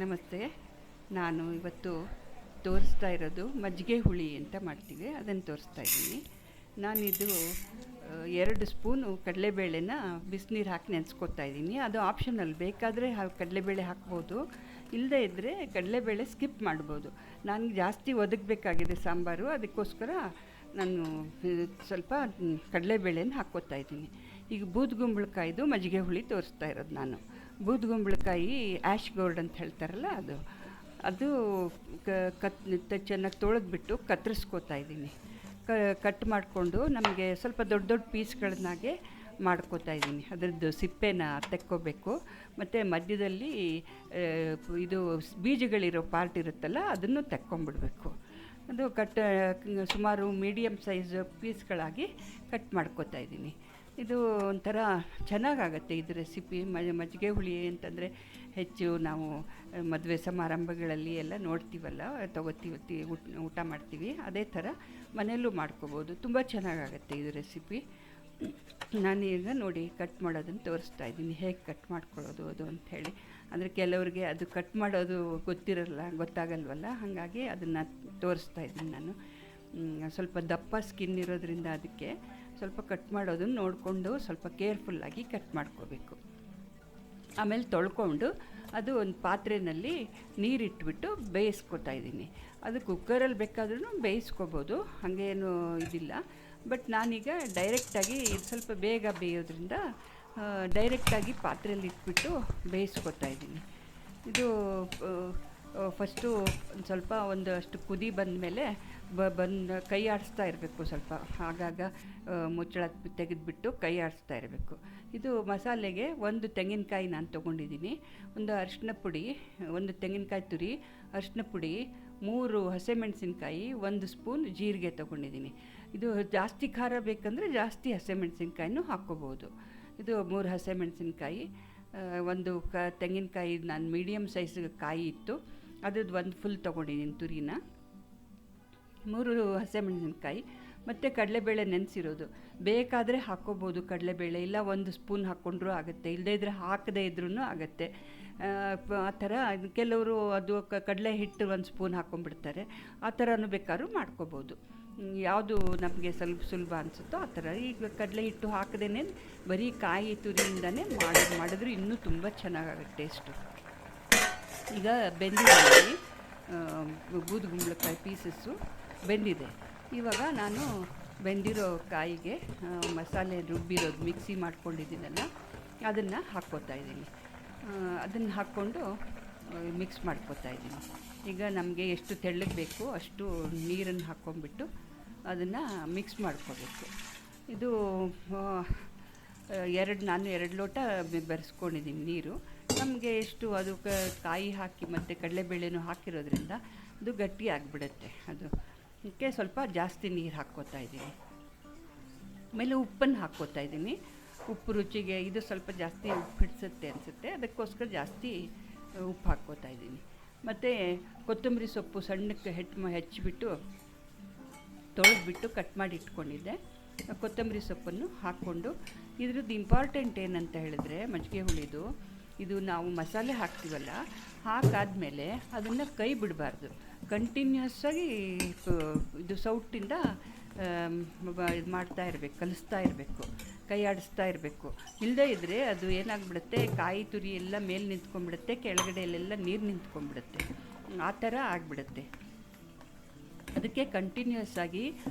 ನಮಸ್ತೆ. ನಾನು ಇವತ್ತು ತೋರಿಸ್ತಾ ಇರೋದು ಮಜ್ಜಿಗೆ ಹುಳಿ ಅಂತ ಮಾಡ್ತೀವಿ, ಅದನ್ನು ತೋರಿಸ್ತಾ ಇದ್ದೀನಿ. ನಾನಿದು 2 ಸ್ಪೂನು ಕಡಲೆಬೇಳೆನ ಬಿಸಿನೀರು ಹಾಕಿ ನೆನೆಸ್ಕೊತಾ ಇದ್ದೀನಿ. ಅದು ಆಪ್ಷನಲ್, ಬೇಕಾದರೆ ಕಡಲೆಬೇಳೆ ಹಾಕ್ಬೋದು, ಇಲ್ಲದೇ ಇದ್ದರೆ ಕಡಲೆಬೇಳೆ ಸ್ಕಿಪ್ ಮಾಡ್ಬೋದು. ನನಗೆ ಜಾಸ್ತಿ ಒದಗಬೇಕಾಗಿದೆ ಸಾಂಬಾರು, ಅದಕ್ಕೋಸ್ಕರ ನಾನು ಸ್ವಲ್ಪ ಕಡಲೆಬೇಳೆನ ಹಾಕ್ಕೋತಾ ಇದ್ದೀನಿ. ಈಗ ಬೂದುಗುಂಬಳಕಾಯಿದು ಮಜ್ಜಿಗೆ ಹುಳಿ ತೋರಿಸ್ತಾ ಇರೋದು ನಾನು. ಬೂದುಗುಂಬಳಕಾಯಿ ಆ್ಯಶ್ ಗೋಲ್ಡ್ ಅಂತ ಹೇಳ್ತಾರಲ್ಲ, ಅದು ಚೆನ್ನಾಗಿ ತೊಳೆದ್ಬಿಟ್ಟು ಕತ್ತರಿಸ್ಕೋತಾ ಇದ್ದೀನಿ. ಕಟ್ ಮಾಡಿಕೊಂಡು ನಮಗೆ ಸ್ವಲ್ಪ ದೊಡ್ಡ ದೊಡ್ಡ ಪೀಸ್ಗಳನ್ನಾಗೆ ಮಾಡ್ಕೋತಾ ಇದ್ದೀನಿ. ಅದರದ್ದು ಸಿಪ್ಪೆನ ತೆಕ್ಕೋಬೇಕು, ಮತ್ತು ಮಧ್ಯದಲ್ಲಿ ಇದು ಬೀಜಗಳಿರೋ ಪಾರ್ಟ್ ಇರುತ್ತಲ್ಲ ಅದನ್ನು ತೆಕ್ಕೊಂಬಿಡ್ಬೇಕು. ಅದು ಸುಮಾರು ಮೀಡಿಯಮ್ ಸೈಜ್ ಪೀಸ್ಗಳಾಗಿ ಕಟ್ ಮಾಡ್ಕೋತಾ ಇದ್ದೀನಿ. ಇದು ಒಂಥರ ಚೆನ್ನಾಗಾಗತ್ತೆ ಇದು ರೆಸಿಪಿ. ಮಜ್ಜಿಗೆ ಹುಳಿ ಅಂತಂದರೆ ಹೆಚ್ಚು ನಾವು ಮದುವೆ ಸಮಾರಂಭಗಳಲ್ಲಿ ಎಲ್ಲ ನೋಡ್ತೀವಲ್ಲ, ತೊಗೋತೀವಿ, ಊಟ ಮಾಡ್ತೀವಿ. ಅದೇ ಥರ ಮನೆಯಲ್ಲೂ ಮಾಡ್ಕೋಬೋದು, ತುಂಬ ಚೆನ್ನಾಗಾಗತ್ತೆ ಇದು ರೆಸಿಪಿ. ನಾನೀಗ ನೋಡಿ ಕಟ್ ಮಾಡೋದನ್ನು ತೋರಿಸ್ತಾ ಇದ್ದೀನಿ, ಹೇಗೆ ಕಟ್ ಮಾಡ್ಕೊಳ್ಳೋದು ಅದು ಅಂಥೇಳಿ. ಅಂದರೆ ಕೆಲವ್ರಿಗೆ ಅದು ಕಟ್ ಮಾಡೋದು ಗೊತ್ತಾಗಲ್ವಲ್ಲ, ಹಾಗಾಗಿ ಅದನ್ನು ತೋರಿಸ್ತಾ ಇದ್ದೀನಿ ನಾನು. ಸ್ವಲ್ಪ ದಪ್ಪ ಸ್ಕಿನ್ ಇರೋದ್ರಿಂದ ಅದಕ್ಕೆ ಸ್ವಲ್ಪ ಕಟ್ ಮಾಡೋದನ್ನು ನೋಡಿಕೊಂಡು ಸ್ವಲ್ಪ ಕೇರ್ಫುಲ್ಲಾಗಿ ಕಟ್ ಮಾಡ್ಕೋಬೇಕು. ಆಮೇಲೆ ತೊಳ್ಕೊಂಡು ಅದು ಒಂದು ಪಾತ್ರೆಯಲ್ಲಿ ನೀರಿಟ್ಬಿಟ್ಟು ಬೇಯಿಸ್ಕೊತಾ ಇದ್ದೀನಿ. ಅದು ಕುಕ್ಕರಲ್ಲಿ ಬೇಕಾದ್ರೂ ಬೇಯಿಸ್ಕೋಬೋದು, ಹಾಗೇನು ಇದಿಲ್ಲ. ಬಟ್ ನಾನೀಗ ಡೈರೆಕ್ಟಾಗಿ ಸ್ವಲ್ಪ ಬೇಗ ಬೇಯೋದ್ರಿಂದ ಡೈರೆಕ್ಟಾಗಿ ಪಾತ್ರೆಯಲ್ಲಿ ಇಟ್ಬಿಟ್ಟು ಬೇಯಿಸ್ಕೊತಾ ಇದ್ದೀನಿ. ಇದು ಫಸ್ಟು ಸ್ವಲ್ಪ ಒಂದಷ್ಟು ಕುದಿ ಬಂದಮೇಲೆ ಕೈ ಆಡಿಸ್ತಾ ಇರಬೇಕು. ಸ್ವಲ್ಪ ಆಗಾಗ ಮುಚ್ಚಳ ತೆಗೆದುಬಿಟ್ಟು ಕೈ ಆಡಿಸ್ತಾ ಇರಬೇಕು. ಇದು ಮಸಾಲೆಗೆ 1 ತೆಂಗಿನಕಾಯಿ ನಾನು ತೊಗೊಂಡಿದ್ದೀನಿ, ಒಂದು ಅರಿಶಿನ ಪುಡಿ, 1 ತೆಂಗಿನಕಾಯಿ ತುರಿ, ಅರಿಶಿನ ಪುಡಿ, 3 ಹಸಿಮೆಣಸಿನ್ಕಾಯಿ, 1 ಸ್ಪೂನ್ ಜೀರಿಗೆ ತೊಗೊಂಡಿದ್ದೀನಿ. ಇದು ಜಾಸ್ತಿ ಖಾರ ಬೇಕಂದರೆ ಜಾಸ್ತಿ ಹಸಿಮೆಣಸಿನ್ಕಾಯಿನೂ ಹಾಕ್ಕೋಬೋದು. ಇದು 3 ಹಸಿಮೆಣಸಿನ್ಕಾಯಿ, 1 ತೆಂಗಿನಕಾಯಿ, ನಾನು ಮೀಡಿಯಮ್ ಸೈಜ್ ಕಾಯಿ ಇತ್ತು, ಅದ್ರದ್ದು 1 ಫುಲ್ ತೊಗೊಂಡಿದ್ದೀನಿ ತುರಿನ, 3 ಹಸಿಮೆಣಸಿನ್ಕಾಯಿ, ಮತ್ತು ಕಡಲೆಬೇಳೆ ನೆನೆಸಿರೋದು. ಬೇಕಾದರೆ ಹಾಕ್ಕೋಬೋದು ಕಡಲೆಬೇಳೆ, ಇಲ್ಲ 1 ಸ್ಪೂನ್ ಹಾಕ್ಕೊಂಡ್ರೂ ಆಗುತ್ತೆ, ಇಲ್ಲದೇ ಇದ್ದರೆ ಹಾಕದೇ ಇದ್ರೂ ಆಗುತ್ತೆ. ಆ ಥರ ಕೆಲವರು ಅದು ಕಡಲೆ ಹಿಟ್ಟು 1 ಸ್ಪೂನ್ ಹಾಕ್ಕೊಂಡ್ಬಿಡ್ತಾರೆ, ಆ ಥರನೂ ಬೇಕಾದ್ರೂ ಮಾಡ್ಕೋಬೋದು. ಯಾವುದು ನಮಗೆ ಸ್ವಲ್ಪ ಸುಲಭ ಅನಿಸುತ್ತೋ ಆ ಥರ. ಈಗ ಕಡಲೆ ಹಿಟ್ಟು ಹಾಕದೇ ಬರೀ ಕಾಯಿ ತುರಿಯಿಂದನೇ ಮಾಡಿದ್ರೆ ಇನ್ನೂ ತುಂಬ ಚೆನ್ನಾಗಾಗುತ್ತೆ ಟೇಸ್ಟು. ಈಗ ಬೆಂದಿದೆ, ಬೂದುಗುಂಬಳಕಾಯಿ ಪೀಸಸ್ಸು ಬೆಂದಿದೆ. ಇವಾಗ ನಾನು ಬೆಂದಿರೋ ಕಾಯಿಗೆ ಮಸಾಲೆ ರುಬ್ಬಿರೋದು ಮಿಕ್ಸಿ ಮಾಡ್ಕೊಂಡಿದ್ದೀನಲ್ಲ ಅದನ್ನು ಹಾಕ್ಕೋತಾ ಇದ್ದೀನಿ. ಅದನ್ನು ಹಾಕ್ಕೊಂಡು ಮಿಕ್ಸ್ ಮಾಡ್ಕೋತಾ ಇದ್ದೀನಿ. ಈಗ ನಮಗೆ ಎಷ್ಟು ತೆಳ್ಳಗೆ ಬೇಕು ಅಷ್ಟು ನೀರನ್ನು ಹಾಕ್ಕೊಂಬಿಟ್ಟು ಅದನ್ನು ಮಿಕ್ಸ್ ಮಾಡ್ಕೋಬೇಕು. ಇದು ನಾನು 2 ಲೋಟ ಬೆರೆಸ್ಕೊಂಡಿದ್ದೀನಿ ನೀರು. ನಮಗೆ ಎಷ್ಟು ಅದು ಕಾಯಿ ಹಾಕಿ ಮತ್ತು ಕಡಲೆಬೇಳೆನೂ ಹಾಕಿರೋದ್ರಿಂದ ಅದು ಗಟ್ಟಿ ಆಗಿಬಿಡುತ್ತೆ. ಅದಕ್ಕೆ ಸ್ವಲ್ಪ ಜಾಸ್ತಿ ನೀರು ಹಾಕ್ಕೋತಾ ಇದ್ದೀನಿ. ಆಮೇಲೆ ಉಪ್ಪನ್ನು ಹಾಕ್ಕೋತಾ ಇದ್ದೀನಿ. ಉಪ್ಪು ರುಚಿಗೆ ಇದು ಸ್ವಲ್ಪ ಜಾಸ್ತಿ ಉಪ್ಪು ಹಿಡಿಸುತ್ತೆ ಅನಿಸುತ್ತೆ, ಅದಕ್ಕೋಸ್ಕರ ಜಾಸ್ತಿ ಉಪ್ಪು ಹಾಕ್ಕೋತಾ ಇದ್ದೀನಿ. ಮತ್ತು ಕೊತ್ತಂಬರಿ ಸೊಪ್ಪು ಸಣ್ಣಕ್ಕೆ ಹೆಚ್ಚಿಬಿಟ್ಟು ತೊಳೆದ್ಬಿಟ್ಟು ಕಟ್ ಮಾಡಿ ಇಟ್ಕೊಂಡಿದ್ದೆ. ಕೊತ್ತಂಬರಿ ಸೊಪ್ಪನ್ನು ಹಾಕ್ಕೊಂಡು, ಇದ್ರದ್ದು ಇಂಪಾರ್ಟೆಂಟ್ ಏನಂತ ಹೇಳಿದ್ರೆ ಮಜ್ಜಿಗೆ ಹುಳಿದು, ಇದು ನಾವು ಮಸಾಲೆ ಹಾಕ್ತೀವಲ್ಲ, ಹಾಕಾದ್ಮೇಲೆ ಅದನ್ನು ಕೈ ಬಿಡಬಾರ್ದು, ಕಂಟಿನ್ಯೂಸ್ಸಾಗಿ ಇದು ಸೌಟಿಂದ ಇದು ಮಾಡ್ತಾ ಇರಬೇಕು, ಕಲಿಸ್ತಾ ಇರಬೇಕು, ಕೈ ಆಡಿಸ್ತಾ ಇರಬೇಕು. ಇಲ್ಲದೇ ಇದ್ದರೆ ಅದು ಏನಾಗ್ಬಿಡುತ್ತೆ, ಕಾಯಿ ತುರಿ ಎಲ್ಲ ಮೇಲೆ ನಿಂತ್ಕೊಂಡ್ಬಿಡುತ್ತೆ, ಕೆಳಗಡೆಯಲ್ಲೆಲ್ಲ ನೀರು ನಿಂತ್ಕೊಂಡ್ಬಿಡುತ್ತೆ, ಆ ಥರ ಆಗಿಬಿಡುತ್ತೆ. ಅದಕ್ಕೆ ಕಂಟಿನ್ಯೂಸ್ ಆಗಿ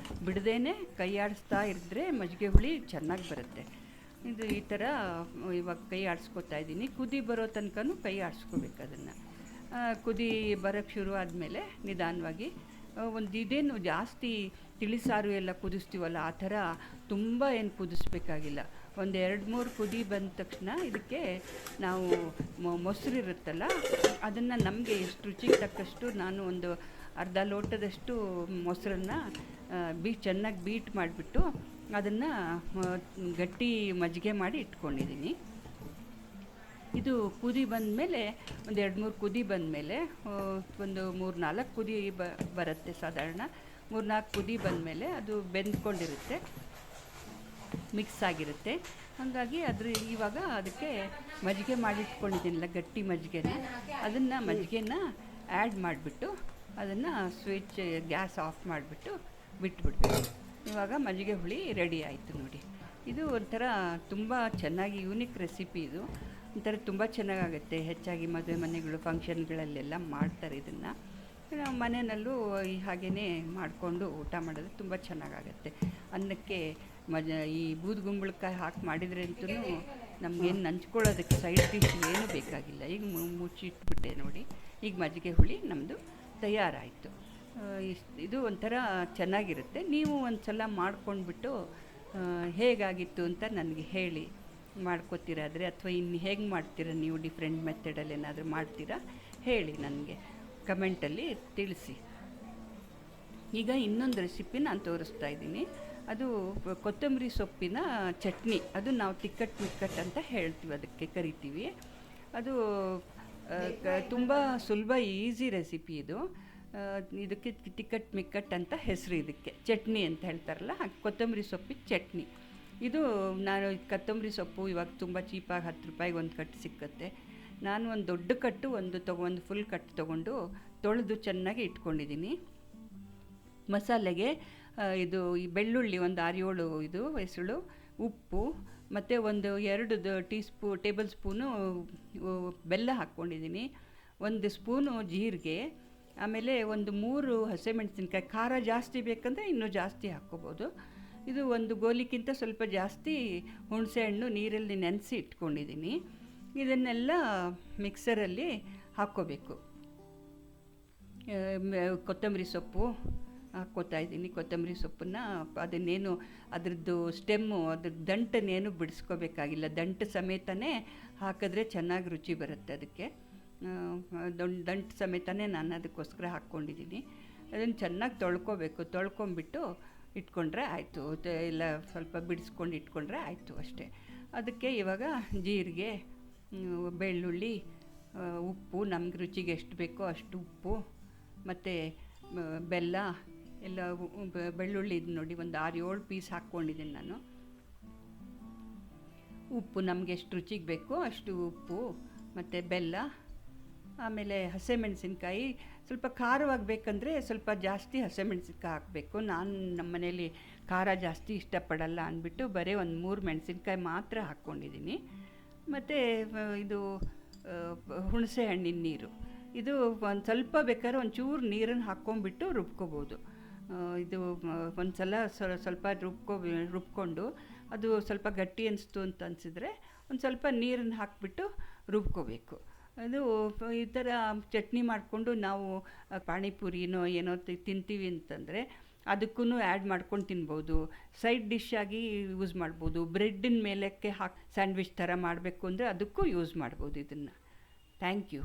ಬಿಡದೇನೆ ಕೈ ಆಡಿಸ್ತಾ ಇದ್ದರೆ ಮಜ್ಜಿಗೆ ಹುಳಿ ಚೆನ್ನಾಗಿ ಬರುತ್ತೆ. ಇದು ಈ ಥರ ಇವಾಗ ಕೈ ಆಡಿಸ್ಕೊತಾ ಇದ್ದೀನಿ. ಕುದಿ ಬರೋ ತನಕನೂ ಕೈ ಆಡಿಸ್ಕೋಬೇಕು ಅದನ್ನು. ಕುದಿ ಬರೋಕ್ಕೆ ಶುರು ಆದಮೇಲೆ ನಿಧಾನವಾಗಿ ಇದೇನು ಜಾಸ್ತಿ ತಿಳಿಸಾರು ಎಲ್ಲ ಕುದಿಸ್ತೀವಲ್ಲ ಆ ಥರ ತುಂಬ ಏನು ಕುದಿಸ್ಬೇಕಾಗಿಲ್ಲ. 1-2-3 ಕುದಿ ಬಂದ ತಕ್ಷಣ ಇದಕ್ಕೆ ನಾವು ಮೊಸರು ಇರುತ್ತಲ್ಲ ಅದನ್ನು ನಮಗೆ ಎಷ್ಟು ರುಚಿಗೆ ತಕ್ಕಷ್ಟು ನಾನು ಒಂದು ಅರ್ಧ ಲೋಟದಷ್ಟು ಮೊಸರನ್ನು ಚೆನ್ನಾಗಿ ಬೀಟ್ ಮಾಡಿಬಿಟ್ಟು ಅದನ್ನು ಗಟ್ಟಿ ಮಜ್ಜಿಗೆ ಮಾಡಿ ಇಟ್ಕೊಂಡಿದ್ದೀನಿ. ಇದು ಕುದಿ ಬಂದಮೇಲೆ 1-2-3 ಕುದಿ ಬಂದಮೇಲೆ ಒಂದು 3-4 ಕುದಿ ಬರುತ್ತೆ ಸಾಧಾರಣ. 3-4 ಕುದಿ ಬಂದಮೇಲೆ ಅದು ಬೆಂದ್ಕೊಂಡಿರುತ್ತೆ. ಮಿಕ್ಸ್ ಆಗಿರುತ್ತೆ. ಹಾಗಾಗಿ ಇವಾಗ ಅದಕ್ಕೆ ಮಜ್ಜಿಗೆ ಮಾಡಿಟ್ಕೊಂಡಿದ್ದೀನಲ್ಲ ಗಟ್ಟಿ ಮಜ್ಜಿಗೆನ, ಅದನ್ನು ಮಜ್ಜಿಗೆನ ಆ್ಯಡ್ ಮಾಡಿಬಿಟ್ಟು ಅದನ್ನು ಗ್ಯಾಸ್ ಆಫ್ ಮಾಡಿಬಿಟ್ಟು ಬಿಟ್ಬಿಡ್ಬೇಕು. ಇವಾಗ ಮಜ್ಜಿಗೆ ಹುಳಿ ರೆಡಿ ಆಯಿತು ನೋಡಿ. ಇದು ಒಂಥರ ತುಂಬ ಚೆನ್ನಾಗಿ ಯೂನಿಕ್ ರೆಸಿಪಿ. ಇದು ಒಂಥರ ತುಂಬ ಚೆನ್ನಾಗಾಗುತ್ತೆ. ಹೆಚ್ಚಾಗಿ ಮದುವೆ ಮನೆಗಳು ಫಂಕ್ಷನ್ಗಳಲ್ಲೆಲ್ಲ ಮಾಡ್ತಾರೆ ಇದನ್ನು. ನಾವು ಮನೆಯಲ್ಲೂ ಹಾಗೇ ಮಾಡಿಕೊಂಡು ಊಟ ಮಾಡಿದ್ರೆ ತುಂಬ ಚೆನ್ನಾಗಾಗತ್ತೆ. ಅನ್ನಕ್ಕೆ ಈ ಬೂದುಗುಂಬಳಕಾಯಿ ಹಾಕಿ ಮಾಡಿದರೆ ಅಂತೂ ನಮಗೇನು ನಂಚ್ಕೊಳ್ಳೋದಕ್ಕೆ ಸೈಡ್ ಡಿಶ್ ಏನೂ ಬೇಕಾಗಿಲ್ಲ. ಈಗ ಮುಚ್ಚಿಟ್ಬಿಟ್ಟೆ ನೋಡಿ. ಈಗ ಮಜ್ಜಿಗೆ ಹುಳಿ ನಮ್ಮದು ತಯಾರಾಯಿತು. ಇದು ಒಂಥರ ಚೆನ್ನಾಗಿರುತ್ತೆ. ನೀವು ಒಂದು ಸಲ ಮಾಡ್ಕೊಂಡ್ಬಿಟ್ಟು ಹೇಗಾಗಿತ್ತು ಅಂತ ನನಗೆ ಹೇಳಿ. ಮಾಡ್ಕೋತೀರಾದರೆ ಅಥವಾ ಇನ್ನು ಹೇಗೆ ಮಾಡ್ತೀರಾ ನೀವು ಡಿಫ್ರೆಂಟ್ ಮೆಥಡಲ್ಲಿ ಏನಾದರೂ ಮಾಡ್ತೀರಾ ಹೇಳಿ, ನನಗೆ ಕಮೆಂಟಲ್ಲಿ ತಿಳಿಸಿ. ಈಗ ಇನ್ನೊಂದು ರೆಸಿಪಿ ನಾನು ತೋರಿಸ್ತಾ ಇದ್ದೀನಿ. ಅದು ಕೊತ್ತಂಬರಿ ಸೊಪ್ಪಿನ ಚಟ್ನಿ. ಅದು ನಾವು ತಿಕ್ಕಟ್ ಮಿಕ್ಕಟ್ ಅಂತ ಹೇಳ್ತೀವಿ, ಅದಕ್ಕೆ ಕರಿತೀವಿ. ಅದು ತುಂಬ ಸುಲಭ ಈಸಿ ರೆಸಿಪಿ ಇದು. ಇದಕ್ಕೆ ತಿಕ್ಕಟ್ ಮಿಕ್ಕಟ್ ಅಂತ ಹೆಸರು. ಇದಕ್ಕೆ ಚಟ್ನಿ ಅಂತ ಹೇಳ್ತಾರಲ್ಲ, ಕೊತ್ತಂಬರಿ ಸೊಪ್ಪಿನ ಚಟ್ನಿ. ಇದು ನಾನು ಕೊತ್ತಂಬರಿ ಸೊಪ್ಪು ಇವಾಗ ತುಂಬ ಚೀಪಾಗಿ 10 ರೂಪಾಯಿಗೆ ಒಂದು ಕಟ್ಟು ಸಿಕ್ಕತ್ತೆ. ನಾನು ಒಂದು ದೊಡ್ಡ ಕಟ್ಟು ಒಂದು ಫುಲ್ ಕಟ್ಟು ತೊಗೊಂಡು ತೊಳೆದು ಚೆನ್ನಾಗಿ ಇಟ್ಕೊಂಡಿದ್ದೀನಿ. ಮಸಾಲೆಗೆ ಈ ಬೆಳ್ಳುಳ್ಳಿ ಒಂದು 6-7 ಇದು ಹೆಸಳು, ಉಪ್ಪು ಮತ್ತು ಒಂದು 2 ಟೇಬಲ್ ಸ್ಪೂನು ಬೆಲ್ಲ ಹಾಕ್ಕೊಂಡಿದ್ದೀನಿ, 1 ಸ್ಪೂನು ಜೀರಿಗೆ, ಆಮೇಲೆ ಒಂದು 3 ಹಸಿಮೆಣಸಿನ್ಕಾಯಿ. ಖಾರ ಜಾಸ್ತಿ ಬೇಕಂದರೆ ಇನ್ನೂ ಜಾಸ್ತಿ ಹಾಕ್ಕೋಬೋದು. ಇದು ಒಂದು ಗೋಲಿಗಿಂತ ಸ್ವಲ್ಪ ಜಾಸ್ತಿ ಹುಣಸೆಹಣ್ಣು ನೀರಲ್ಲಿ ನೆನೆಸಿ ಇಟ್ಕೊಂಡಿದ್ದೀನಿ. ಇದನ್ನೆಲ್ಲ ಮಿಕ್ಸರಲ್ಲಿ ಹಾಕ್ಕೋಬೇಕು. ಕೊತ್ತಂಬರಿ ಸೊಪ್ಪು ಹಾಕ್ಕೋತಾ ಇದ್ದೀನಿ. ಕೊತ್ತಂಬರಿ ಸೊಪ್ಪನ್ನು ಅದನ್ನೇನು ಅದರದ್ದು ಸ್ಟೆಮ್ಮು ದಂಟನ್ನೇನು ಬಿಡಿಸ್ಕೋಬೇಕಾಗಿಲ್ಲ. ದಂಟು ಸಮೇತನೇ ಹಾಕಿದ್ರೆ ಚೆನ್ನಾಗಿ ರುಚಿ ಬರುತ್ತೆ. ಅದಕ್ಕೆ ದಂಟು ಸಮೇತನೇ ನಾನು ಅದಕ್ಕೋಸ್ಕರ ಹಾಕ್ಕೊಂಡಿದ್ದೀನಿ. ಅದನ್ನು ಚೆನ್ನಾಗಿ ತೊಳ್ಕೊಂಬಿಟ್ಟು ಇಟ್ಕೊಂಡ್ರೆ ಆಯಿತು. ಎಲ್ಲ ಸ್ವಲ್ಪ ಬಿಡಿಸ್ಕೊಂಡು ಇಟ್ಕೊಂಡ್ರೆ ಆಯಿತು ಅಷ್ಟೇ. ಅದಕ್ಕೆ ಇವಾಗ ಜೀರಿಗೆ, ಬೆಳ್ಳುಳ್ಳಿ, ಉಪ್ಪು, ನಮ್ಗೆ ರುಚಿಗೆ ಎಷ್ಟು ಬೇಕೋ ಅಷ್ಟು ಉಪ್ಪು ಮತ್ತು ಬೆಲ್ಲ ಎಲ್ಲ. ಬೆಳ್ಳುಳ್ಳಿ ಇದು ನೋಡಿ ಒಂದು 6-7 ಪೀಸ್ ಹಾಕ್ಕೊಂಡಿದ್ದೀನಿ ನಾನು. ಉಪ್ಪು ನಮಗೆ ಎಷ್ಟು ರುಚಿಗೆ ಬೇಕೋ ಅಷ್ಟು ಉಪ್ಪು ಮತ್ತು ಬೆಲ್ಲ. ಆಮೇಲೆ ಹಸಿಮೆಣಸಿನ್ಕಾಯಿ ಸ್ವಲ್ಪ ಖಾರವಾಗಬೇಕಂದ್ರೆ ಸ್ವಲ್ಪ ಜಾಸ್ತಿ ಹಸಿಮೆಣಸಿನ್ಕಾಯಿ ಹಾಕಬೇಕು. ನಾನು ನಮ್ಮ ಮನೇಲಿ ಖಾರ ಜಾಸ್ತಿ ಇಷ್ಟಪಡಲ್ಲ ಅಂದ್ಬಿಟ್ಟು ಬರೀ ಒಂದು 3 ಮೆಣಸಿನ್ಕಾಯಿ ಮಾತ್ರ ಹಾಕ್ಕೊಂಡಿದ್ದೀನಿ. ಮತ್ತು ಇದು ಹುಣಸೆ ಹಣ್ಣಿನ ನೀರು. ಇದು ಒಂದು ಸ್ವಲ್ಪ ಬೇಕಾದ್ರೆ ಒಂಚೂರು ನೀರನ್ನು ಹಾಕ್ಕೊಂಬಿಟ್ಟು ರುಬ್ಕೋಬೋದು. ಇದು ಒಂದು ಸಲ ಸ್ವಲ್ಪ ರುಬ್ಕೊಂಡು ಅದು ಸ್ವಲ್ಪ ಗಟ್ಟಿ ಅನಿಸ್ತು ಅಂತ ಅನಿಸಿದ್ರೆ ಒಂದು ಸ್ವಲ್ಪ ನೀರನ್ನು ಹಾಕಿಬಿಟ್ಟು ರುಬ್ಕೋಬೇಕು. ಅದು ಈ ಥರ ಚಟ್ನಿ ಮಾಡಿಕೊಂಡು ನಾವು ಪಾನಿಪುರಿನೋ ಏನೋ ತಿಂತೀವಿ ಅಂತಂದರೆ ಅದಕ್ಕೂ ಆ್ಯಡ್ ಮಾಡ್ಕೊಂಡು ತಿನ್ಬೋದು. ಸೈಡ್ ಡಿಶ್ ಆಗಿ ಯೂಸ್ ಮಾಡ್ಬೋದು. ಬ್ರೆಡ್ಡಿನ ಮೇಲಕ್ಕೆ ಹಾಕಿ ಸ್ಯಾಂಡ್ವಿಚ್ ಥರ ಮಾಡಬೇಕು ಅಂದರೆ ಅದಕ್ಕೂ ಯೂಸ್ ಮಾಡ್ಬೋದು ಇದನ್ನು. Thank you.